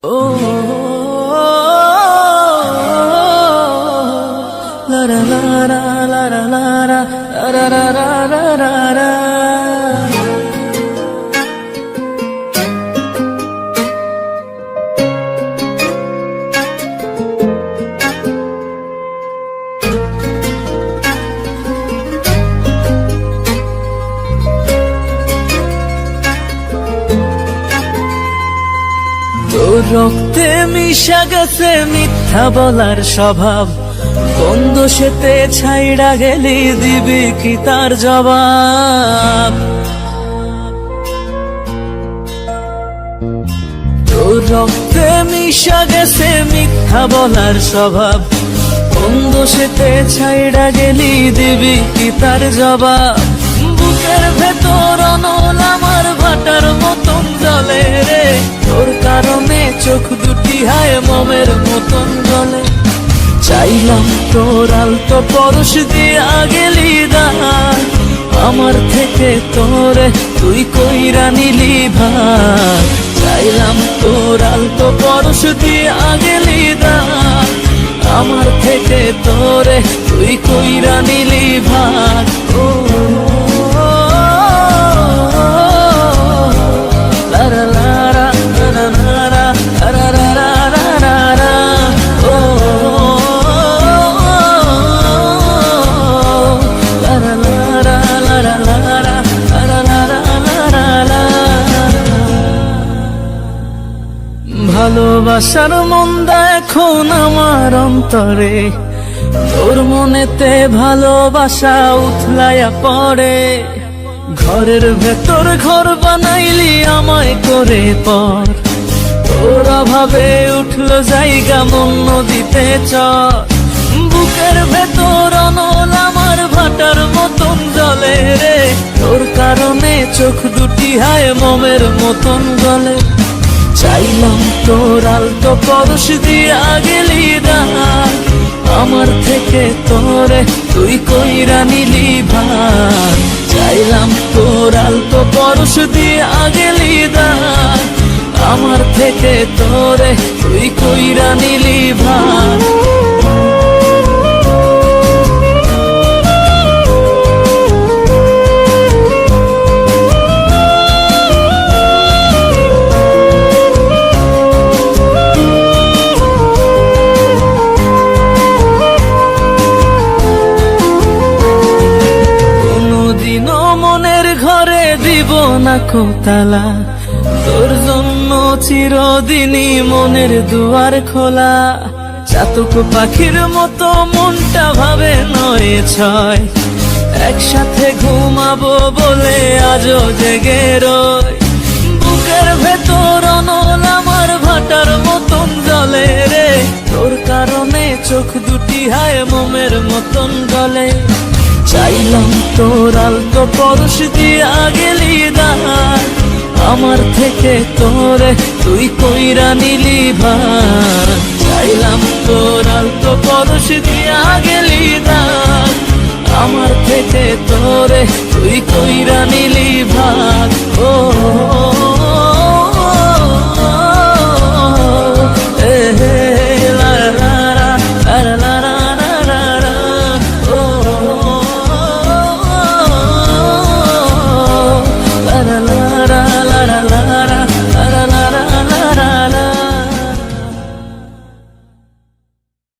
La la la la la la la la la la la la la. তোর রক্তে মিশা গেছে মিথ্যা বলার স্বভাব, কোন দোষেতে ছাইড়া গেলি দিবি কি তার জবাব? তোর রক্তে মিশা গেছে মিথ্যা বলার স্বভাব, কোন দোষেতে ছাইড়া গেলি দিবি কি তার জবাব? বুকের ভেতর অনল আমার ভাটার মতন জ্বলে রে, তোর কারণে চোখ দুটি হায় মোমের মতন জ্বলে। চাইলাম তোর আলতো পরশ দিয়া গেলি দান, আমার থেকে তোরে তুই কইরা নিলি ভার। চাইলাম তোর আলতো পরশ দিয়া গেলি দান, আমার থেকে তোরে তুই কইরা নিলি ভার। ও ভালোবাসার মন্দা এখন আমার অন্তরে, তোর মনেতে ভালোবাসা উথলাইয়া পড়ে। ঘরের ভেতর ঘর বানাইলি আমায় করে পর, তোর অভাবে উঠলো জায়গা মন নদীতে চর। বুকের ভেতর অনল আমার ভাটার মতন জ্বলে রে, তোর কারণে চোখ দুটি হায় মোমের মতন গলে। চাইলাম তোর আলতো পরশ দিয়া গেলি দান, আমার থেকে তোরে তুই কইরা নিলি ভার। চাইলাম তোর আলতো পরশ দিয়া গেলি দান, আমার থেকে তোরে তুই কইরা নিলি ভার। ঘরে দিব না কোতালা, তোর জন্য চিরদিনই মনের দুয়ার খোলা। চাতক পাখির মতো মনটা ভাবে নয় ছয়, একসাথে ঘুমাবো বলে আজও জেগে রয়। বুকের ভেতর অনল আমার ভাটার মতন জ্বলে রে, তোর কারণে চোখ দুটি হায় মোমের মতন গলে। চাইলাম তোর আলতো পরশ দিয়া গেলি দান, আমার থেকে তোরে তুই কইরা নিলি ভার। চাইলাম তোর আলতো পরশ দিয়া গেলি দান, আমার থেকে তোরে তুই কইরা নিলি ভার। ও